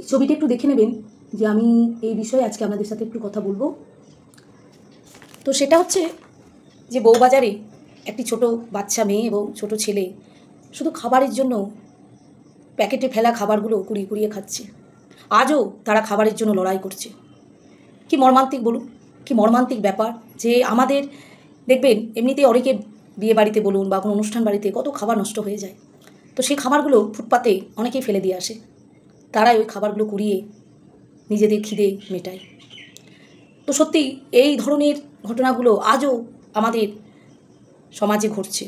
ছবিটা একটু দেখে নেবেন যে আমি এই বিষয়ে আজকে আপনাদের সাথে একটু কথা বলবো। তো সেটা হচ্ছে যে বউবাজারে একটি ছোট বাচ্চা মেয়ে এবং ছোট ছেলে শুধু খাবারের জন্য প্যাকেটে ফেলা খাবারগুলো কুড়িয়ে কুড়িয়ে খাচ্ছে। আজও তারা খাবারের জন্য লড়াই করছে। কি মর্মান্তিক বলুন, কি মর্মান্তিক ব্যাপার যে আমাদের দেখবেন এমনিতেই অনেকে বিয়ে বাড়িতে বলুন বা কোনো অনুষ্ঠান বাড়িতে কত খাবার নষ্ট হয়ে যায়। তো সেই খাবারগুলো ফুটপাতে অনেকেই ফেলে দিয়ে আসে, তারাই ওই খাবারগুলো কুড়িয়ে নিজেদের খিদে মেটায়। তো সত্যি এই ধরনের ঘটনাগুলো আজও আমাদের সমাজে ঘটছে।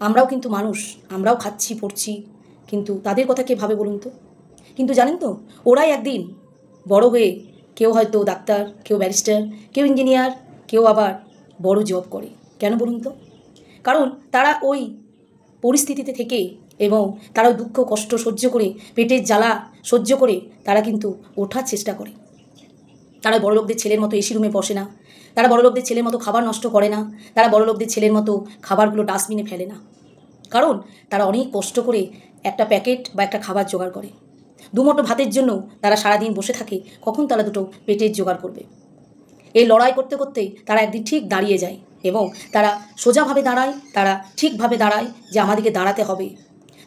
আমরাও কিন্তু মানুষ, আমরাও খাচ্ছি পড়ছি, কিন্তু তাদের কথা কে ভাবে বলুন তো। কিন্তু জানেন তো, ওরাই একদিন বড় হয়ে কেউ হয়তো ডাক্তার, কেউ ব্যারিস্টার, কেউ ইঞ্জিনিয়ার, কেউ আবার বড় জব করে। কেন বলুন তো? কারণ তারা ওই পরিস্থিতিতে থেকে এবং তারা ওই দুঃখ কষ্ট সহ্য করে, পেটের জ্বালা সহ্য করে তারা কিন্তু ওঠার চেষ্টা করে। তারা বড়লোকদের ছেলের মতো এসি রুমে বসে না, তারা বড়লোকদের ছেলের মতো খাবার নষ্ট করে না, তারা বড়লোকদের ছেলের মতো খাবারগুলো ডাস্টবিনে ফেলে না। কারণ তারা অনেক কষ্ট করে একটা প্যাকেট বা একটা খাবার জোগাড় করে। দুমুঠো ভাতের জন্য তারা সারাদিন বসে থাকে, কখন তারা দুটো পেটের জোগাড় করবে। এই লড়াই করতে করতে তারা একদিন ঠিক দাঁড়িয়ে যায় এবং তারা সোজাভাবে দাঁড়ায়, তারা ঠিকভাবে দাঁড়ায় যে আমাদেরকে দাঁড়াতে হবে।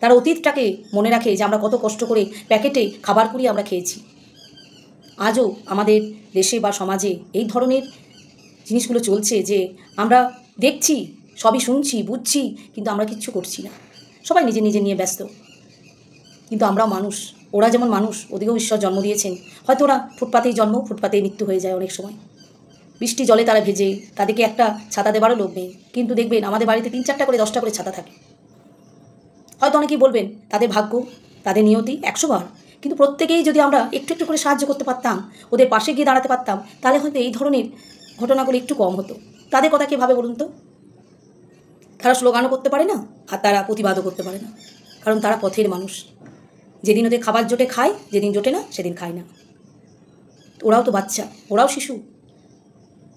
তারা অতীতটাকে মনে রাখে যে আমরা কত কষ্ট করে প্যাকেটে খাবার কুড়িয়ে আমরা খেয়েছি। আজও আমাদের দেশে বা সমাজে এই ধরনের জিনিসগুলো চলছে যে আমরা দেখছি, সবই শুনছি, বুঝছি, কিন্তু আমরা কিচ্ছু করছি না। সবাই নিজে নিজে নিয়ে ব্যস্ত। কিন্তু আমরাও মানুষ, ওরা যেমন মানুষ, ওদিকেও ঈশ্বর জন্ম দিয়েছেন। হয়তো ওরা ফুটপাতেই জন্ম, ফুটপাতেই মৃত্যু হয়ে যায় অনেক সময়। বৃষ্টি জলে তারা ভেজে, তাদেরকে একটা ছাতা দেবারও লোক নেই। কিন্তু দেখবেন আমাদের বাড়িতে 3-4টা করে 10টা করে ছাতা থাকে। হয়তো অনেকেই বলবেন তাদের ভাগ্য, তাদের নিয়তি 100 বার, কিন্তু প্রত্যেকেই যদি আমরা একটু একটু করে সাহায্য করতে পারতাম, ওদের পাশে গিয়ে দাঁড়াতে পারতাম, তাহলে হয়তো এই ধরনের ঘটনাগুলো একটু কম হতো। তাদের কথা কীভাবে বলুন তো? তারা স্লোগানও করতে পারে না, আর তারা প্রতিবাদও করতে পারে না, কারণ তারা পথের মানুষ। যেদিন ওদের খাবার জোটে খায়, যেদিন জোটে না সেদিন খায় না। ওরাও তো বাচ্চা, ওরাও শিশু,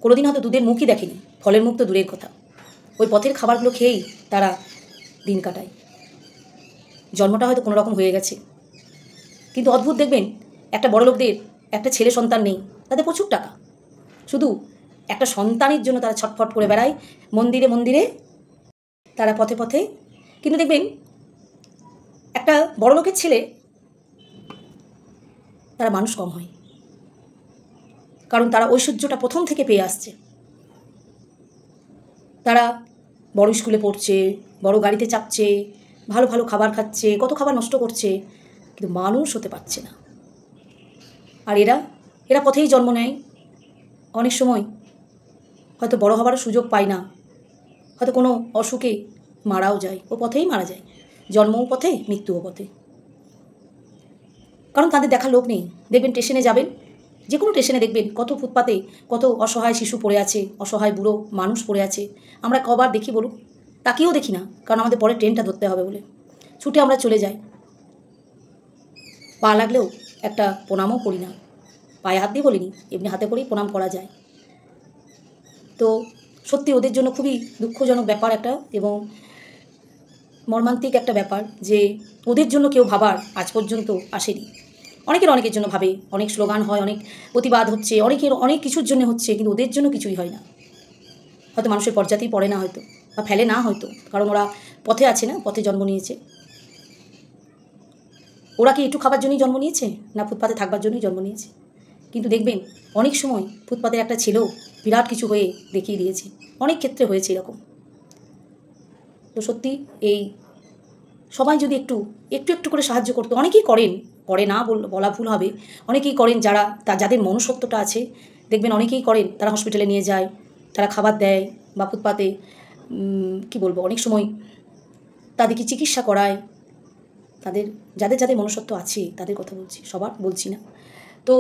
কোনোদিন হয়তো দুধের মুখই দেখেনি, ফলের মুখ তো দূরের কথা। ওই পথের খাবারগুলো খেয়েই তারা দিন কাটায়। জন্মটা হয়তো কোনো রকম হয়ে গেছে, কিন্তু অদ্ভুত দেখবেন একটা বড় লোকদের একটা ছেলে সন্তান নেই, তাদের প্রচুর টাকা, শুধু একটা সন্তানের জন্য তারা ছটফট করে বেড়ায় মন্দিরে মন্দিরে, তারা পথে পথে। কিন্তু দেখবেন একটা বড় লোকের ছেলে, তারা মানুষ কম হয়, কারণ তারা ঐশ্বর্যটা প্রথম থেকে পেয়ে আসছে। তারা বড় স্কুলে পড়ছে, বড় গাড়িতে চাপছে, ভালো ভালো খাবার খাচ্ছে, কত খাবার নষ্ট করছে, কিন্তু মানুষ হতে পারছে না। আর এরা এরা পথেই জন্ম নেয়। অনেক সময় হয়তো বড় হওয়ারও সুযোগ পায় না, হয়তো কোনো অসুখে মারাও যায়, ও পথেই মারা যায়। জন্মও পথে, মৃত্যুও পথে, কারণ তাদের দেখার লোক নেই। দেখবেন স্টেশনে যাবেন, যে কোনো স্টেশনে দেখবেন কত ফুটপাতে কত অসহায় শিশু পড়ে আছে, অসহায় বুড়ো মানুষ পড়ে আছে। আমরা কবার দেখি বলুন? তাকিয়েও দেখি না, কারণ আমাদের পরে ট্রেনটা ধরতে হবে বলে ছুটে আমরা চলে যাই। পা লাগলেও একটা প্রণামও করি না, পায়ে হাত দিয়ে বলিনি, এমনি হাতে করেই প্রণাম করা যায়। তো সত্যি ওদের জন্য খুবই দুঃখজনক ব্যাপার একটা, এবং মর্মান্তিক একটা ব্যাপার যে ওদের জন্য কেউ ভাবার আজ পর্যন্ত আসেনি। অনেকের জন্য ভাবে, অনেক স্লোগান হয়, অনেক প্রতিবাদ হচ্ছে, অনেকের অনেক কিছুর জন্য হচ্ছে, কিন্তু ওদের জন্য কিছুই হয় না। হয়তো মানুষের পর্যাতেই পড়ে না, হয়তো বা ফেলে না, হয়তো কারণ ওরা পথে আছে না, পথে জন্ম নিয়েছে। ওরা কি একটু খাবার জন্যই জন্ম নিয়েছে, না ফুটপাতে থাকবার জন্যই জন্ম নিয়েছে? কিন্তু দেখবেন অনেক সময় ফুটপাতের একটা ছেলেও বিরাট কিছু হয়ে দেখিয়ে দিয়েছে, অনেক ক্ষেত্রে হয়েছে এরকম। তো সত্যি এই সবাই যদি একটু একটু একটু করে সাহায্য করতো, অনেকেই করেন, করে না বলা ভুল হবে, অনেকেই করেন, যাদের মনুষ্যত্বটা আছে দেখবেন অনেকেই করেন। তারা হসপিটালে নিয়ে যায়, তারা খাবার দেয়, বা ফুটপাতে কি বলবো, অনেক সময় তাদেরকে চিকিৎসা করায়। যাদের যাদের মনুষ্যত্ব আছে তাদের কথা বলছি, সবার বলছি না। তো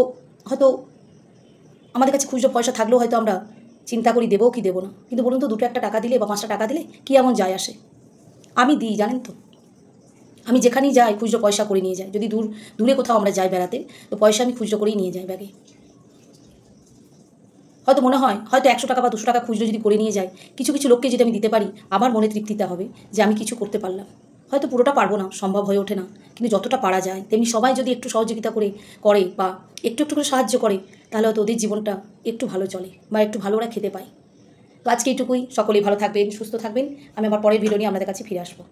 হয়তো আমাদের কাছে খুচরো পয়সা থাকলেও হয়তো আমরা চিন্তা করি দেবো কি দেবো না, কিন্তু বলুন তো 2-1 টাকা দিলে বা 5টা টাকা দিলে কী এমন যায় আসে? আমি দিই, জানেন তো, আমি যেখানেই যাই খুচরো পয়সা করে নিয়ে যাই। যদি দূরে কোথাও আমরা যাই বেড়াতে, তো পয়সা আমি খুচরো করেই নিয়ে যাই ব্যাগে। হয়তো মনে হয় হয়তো 100 টাকা বা 200 টাকা খুচরো যদি করে নিয়ে যাই, কিছু কিছু লোককে যদি আমি দিতে পারি, আমার মনে তৃপ্তিটা হবে যে আমি কিছু করতে পারলাম। হয়তো পুরোটা পারবো না, সম্ভব হয়ে ওঠে না, কিন্তু যতটা পারা যায় তেমনি সবাই যদি একটু সহযোগিতা করে বা একটু একটু করে সাহায্য করে, তাহলে হয়তো ওদের জীবনটা একটু ভালো চলে বা একটু ভালো ওরা খেতে পায়। তো আজকে এইটুকুই। সকলেই ভালো থাকবেন, সুস্থ থাকবেন। আমি আবার পরের ভিডিও নিয়ে আপনাদের কাছে ফিরে আসবো।